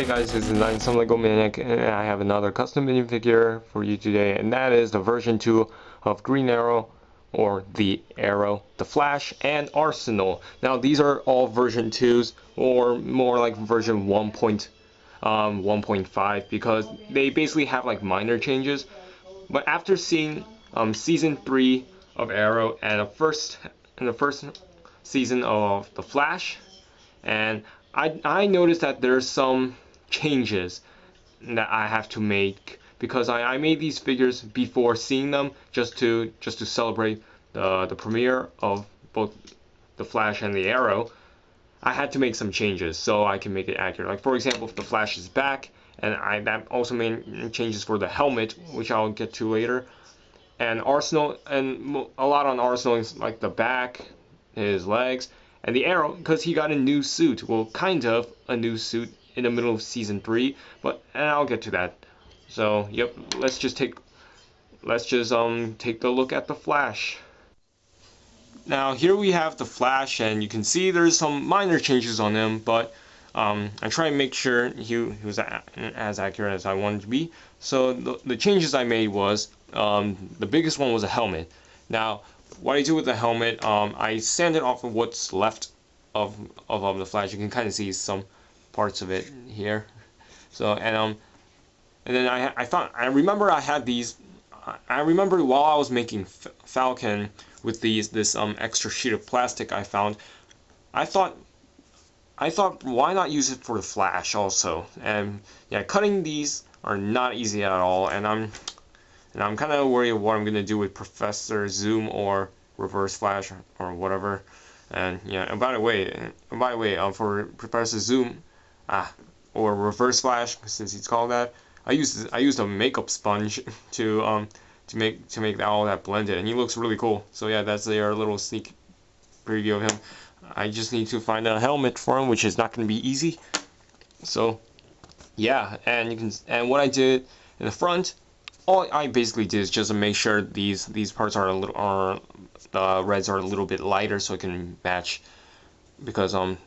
Hey guys, this is Some Lego Maniac, and I have another custom minifigure for you today, and that is the version 2 of Green Arrow, or the Arrow, the Flash, and Arsenal. Now these are all version 2s, or more like version 1.5, because they basically have like minor changes. But after seeing season 3 of Arrow and the first season of the Flash, and I noticed that there's some changes that I have to make, because I made these figures before seeing them just to celebrate the premiere of both the Flash and the Arrow. I had to make some changes so I can make it accurate. Like for example, if the Flash is back, and that also made changes for the helmet, which I'll get to later. And Arsenal, and a lot on Arsenal is like the back, his legs, and the Arrow, because he got a new suit. Well, kind of a new suit in the middle of season 3, and I'll get to that. So, yep, let's just take a look at the Flash. Now here we have the Flash, and you can see there's some minor changes on him, but I try and make sure he was as accurate as I wanted to be. So the changes I made was, the biggest one was a helmet. Now what I do with the helmet, I sanded off of what's left of the Flash. You can kind of see some parts of it here. So and then I remember I had these. I remember while I was making Falcon with this extra sheet of plastic I found, I thought why not use it for the Flash also? And yeah, cutting these are not easy at all, and I'm kind of worried of what I'm gonna do with Professor Zoom or Reverse Flash or whatever. And yeah, and by the way, for Professor Zoom, or Reverse Flash, since he's called that, I used a makeup sponge to make all that blended, and he looks really cool. So yeah, that's our little sneak preview of him. I just need to find a helmet for him, which is not going to be easy. So yeah, and what I did in the front, all I basically did is just to make sure these parts are the reds are a little bit lighter, so it can match, because on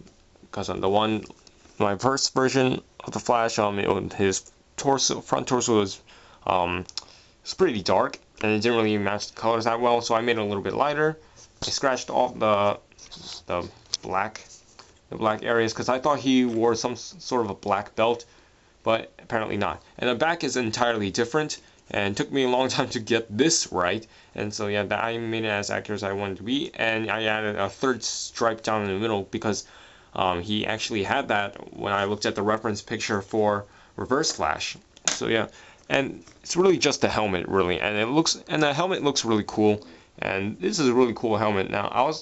my first version of the Flash, his front torso was pretty dark, and it didn't really match the colors that well, so I made it a little bit lighter. I scratched off the black areas, because I thought he wore some sort of a black belt, but apparently not. And the back is entirely different, and it took me a long time to get this right. And so yeah, I made it as accurate as I wanted to be, and I added a third stripe down in the middle, because he actually had that when I looked at the reference picture for Reverse Flash. So yeah, and it's really just the helmet, really, and the helmet looks really cool, and this is a really cool helmet. I'm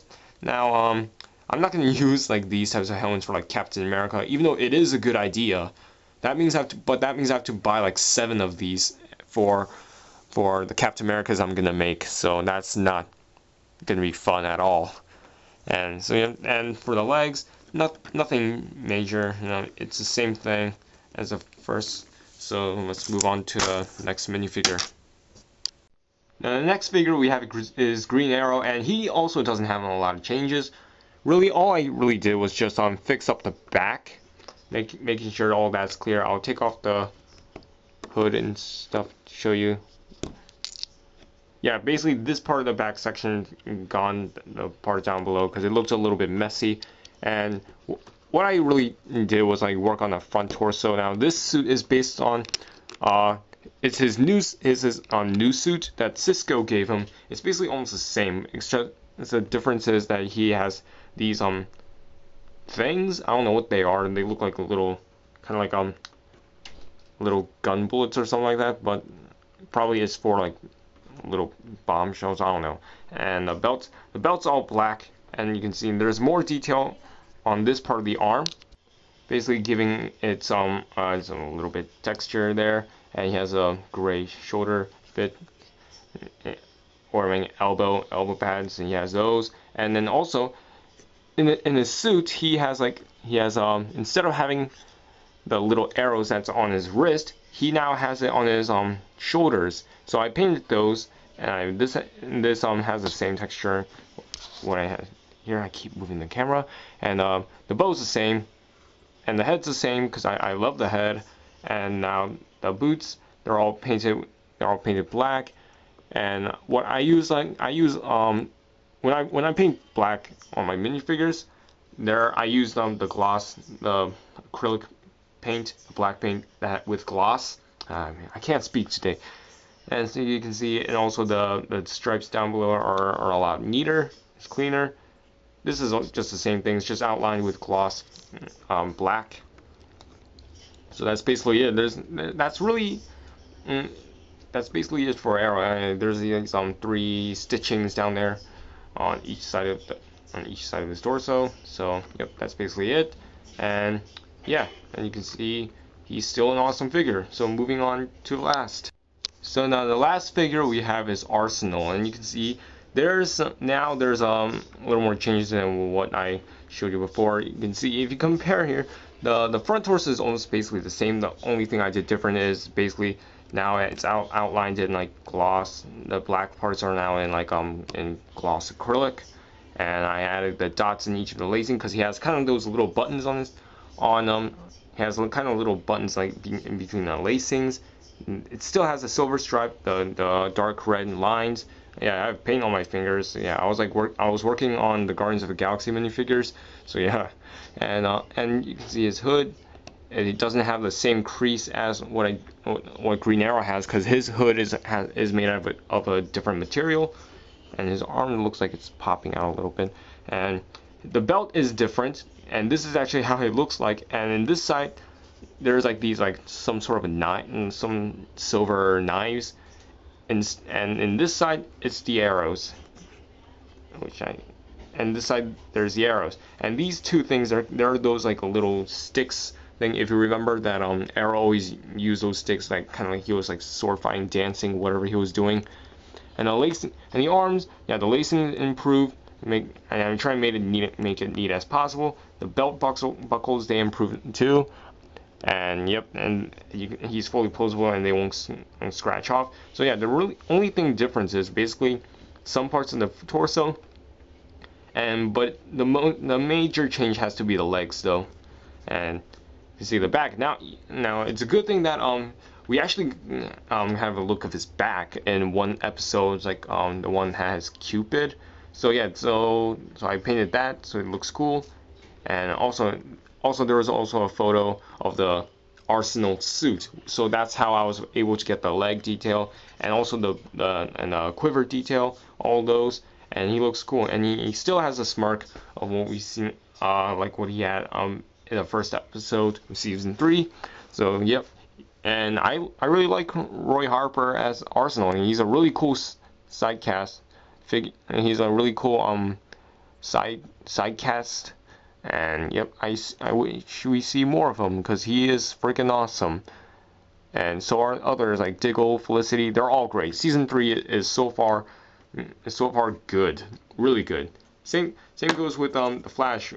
not going to use like these types of helmets for like Captain America, even though it is a good idea. That means I have to buy like 7 of these for the Captain Americas I'm gonna make. So that's not gonna be fun at all. And so yeah, and for the legs, nothing major. You know, it's the same thing as the first. So let's move on to the next minifigure. Now the next figure we have is Green Arrow, and he also doesn't have a lot of changes. Really, all I really did was just fix up the back, making sure all that's clear. I'll take off the hood and stuff to show you. Yeah, basically this part of the back section gone, the part down below, because it looks a little bit messy. And what I really did was like work on the front torso. Now this suit is based on it's his new suit that Cisco gave him. It's basically almost the same, except the difference is that he has these things. I don't know what they are, and they look like little, kind of like little gun bullets or something like that, but probably it's for like little bomb shells, I don't know. And the belt's all black, and you can see there's more detail on this part of the arm, basically giving it some a little bit texture there. And he has a gray shoulder bit, or elbow pads, and he has those. And then also in his suit, he has instead of having the little arrows that's on his wrist, he now has it on his shoulders. So I painted those, and this has the same texture. What I have here, I keep moving the camera, and the bow's the same. and the head's the same because I love the head. And now the boots, they're all painted black. And what I use, when I paint black on my minifigures, I use the gloss, the acrylic paint, the black paint that with gloss. I can't speak today. And so you can see, and also the stripes down below are a lot neater. It's cleaner. This is just the same thing. It's just outlined with gloss black. So that's basically it. That's basically it for Arrow. There's these 3 stitchings down there on each side of his torso. So yep, that's basically it. And yeah, and you can see he's still an awesome figure. So moving on to the last. So now the last figure we have is Arsenal, and you can see there's a little more changes than what I showed you before. You can see if you compare here, the front torso is almost basically the same. The only thing I did different is basically now it's outlined in like gloss. The black parts are now in like in gloss acrylic, and I added the dots in each of the lacing because he has kind of those little buttons on he has kind of little buttons like in between the lacings. It still has a silver stripe, the dark red lines. Yeah, I have paint on my fingers. Yeah, I was working on the Guardians of the Galaxy minifigures. So yeah, and you can see his hood. It doesn't have the same crease as what Green Arrow has, because his hood is made out of a different material, and his arm looks like it's popping out a little bit. And the belt is different, and this is actually how it looks like. And in this side, there's like these some sort of a knife and some silver knives, and in this side it's the arrows, and this side there's the arrows, and these two things they're those like a little sticks thing. If you remember that Arrow always used those sticks, like kind of like he was like sword fighting, dancing, whatever he was doing. And the lacing and the arms, yeah, the lacing improved. And I'm trying to make it neat as possible. The belt buckles, they improved too. And yep, and he's fully posable and they won't scratch off. So yeah, the really only thing difference is basically some parts of the torso, but the major change has to be the legs though. And you see the back. Now it's a good thing that we actually have a look of his back in one episode. It's like the one that has Cupid. So yeah, so I painted that so it looks cool. And also there was also a photo of the Arsenal suit, so that's how I was able to get the leg detail and also the quiver detail, all those. And he looks cool, and he still has a smirk of what we seen, like what he had in the first episode of season 3. So yep, and I really like Roy Harper as Arsenal, and he's a really cool side cast figure, and he's a really cool side cast. And yep, I wish we see more of him because he is freaking awesome. And so are others like Diggle, Felicity. They're all great. Season 3 is so far good, really good. Same goes with the Flash.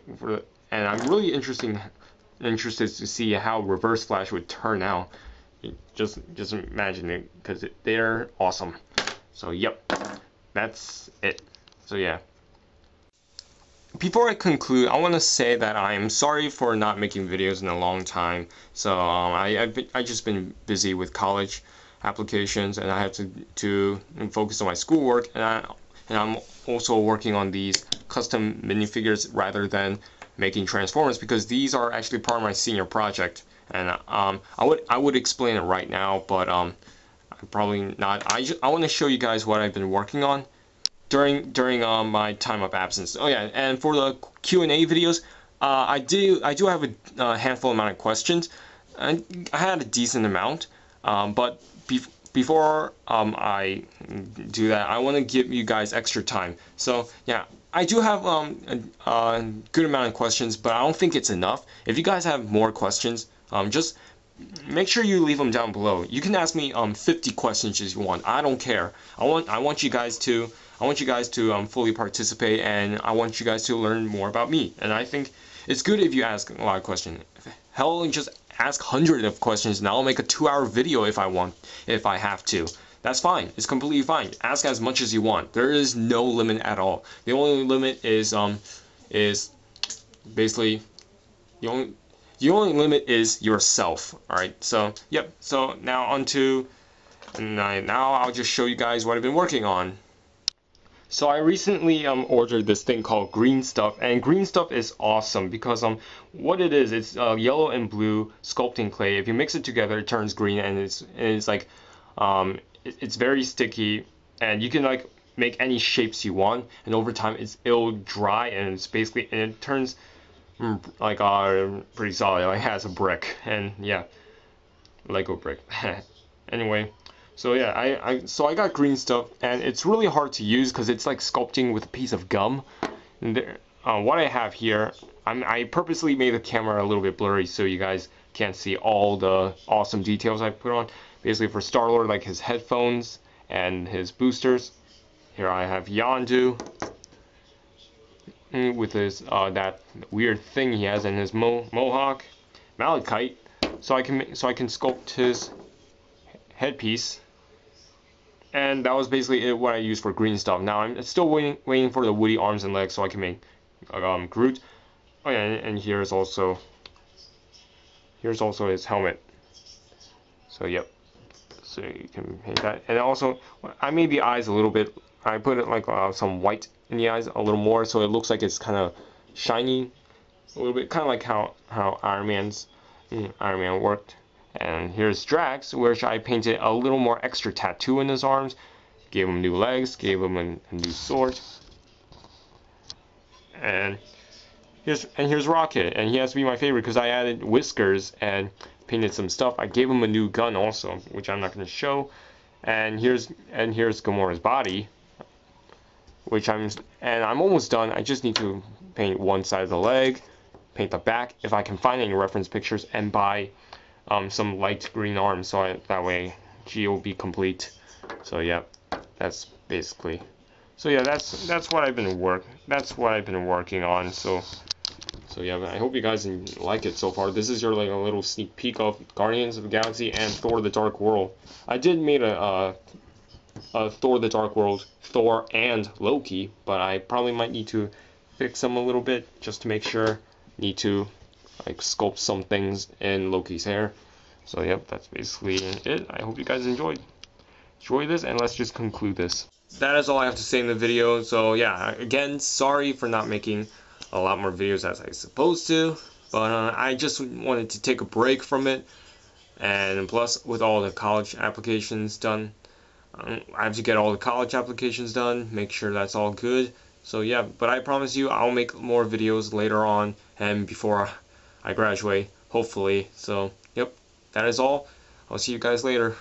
And I'm really interested to see how Reverse Flash would turn out. Just imagine it, because they're awesome. So yep, that's it. So yeah. Before I conclude, I want to say that I am sorry for not making videos in a long time. So I just been busy with college applications, and I had to focus on my schoolwork, and I'm also working on these custom minifigures rather than making Transformers, because these are actually part of my senior project. And I would explain it right now, but probably not. I want to show you guys what I've been working on during my time of absence. Oh yeah, and for the Q&A videos, I do have a handful amount of questions. I had a decent amount, but before I do that, I want to give you guys extra time. So yeah, I do have a good amount of questions, but I don't think it's enough. If you guys have more questions, just make sure you leave them down below. You can ask me 50 questions if you want. I don't care. I want you guys to fully participate, and I want you guys to learn more about me. And I think it's good if you ask a lot of questions. Hell, just ask hundreds of questions, and I'll make a 2-hour video if I have to. That's fine. It's completely fine. Ask as much as you want. There is no limit at all. The only limit is basically the only limit is yourself. All right. So yep. So now now I'll just show you guys what I've been working on. So I recently ordered this thing called green stuff, and green stuff is awesome because what it is, it's yellow and blue sculpting clay. If you mix it together, it turns green, and it's like it's very sticky, and you can like make any shapes you want, and over time it'll dry, and it turns like pretty solid, like has a brick, and yeah, Lego brick. Anyway. So yeah, I got green stuff, and it's really hard to use because it's like sculpting with a piece of gum. And there, what I have here, I purposely made the camera a little bit blurry so you guys can't see all the awesome details I put on. Basically for Star-Lord, like his headphones and his boosters. Here I have Yondu with his that weird thing he has, and his mohawk, Malachite. So I can sculpt his headpiece. And that was basically what I used for green stuff. Now I'm still waiting for the woody arms and legs so I can make Groot. Oh yeah, and here's also his helmet. So yep. So you can paint that. And also I made the eyes a little bit. I put it like some white in the eyes a little more so it looks like it's kind of shiny a little bit, kind of like how Iron Man worked. And here's Drax, which I painted a little more extra tattoo in his arms, gave him new legs, gave him a new sword. And here's Rocket, and he has to be my favorite because I added whiskers and painted some stuff. I gave him a new gun also, which I'm not going to show. And here's Gamora's body, which I'm almost done. I just need to paint one side of the leg, paint the back if I can find any reference pictures, and buy some light green arms so that way she will be complete. So yeah, that's basically. So yeah, that's what I've been working on. So yeah, I hope you guys like it so far. This is your like a little sneak peek of Guardians of the Galaxy and Thor: The Dark World. I did make a Thor: The Dark World, Thor and Loki, but I probably might need to fix them a little bit just to make sure. Need to like sculpt some things in Loki's hair. So yep, that's basically it. I hope you guys enjoy this, and let's just conclude this. That is all I have to say in the video. So yeah, again, sorry for not making a lot more videos as I supposed to, but I just wanted to take a break from it, and plus with all the college applications done, I have to get all the college applications done, make sure that's all good. So yeah, but I promise you I'll make more videos later on and before I graduate, hopefully. So yep, that is all. I'll see you guys later.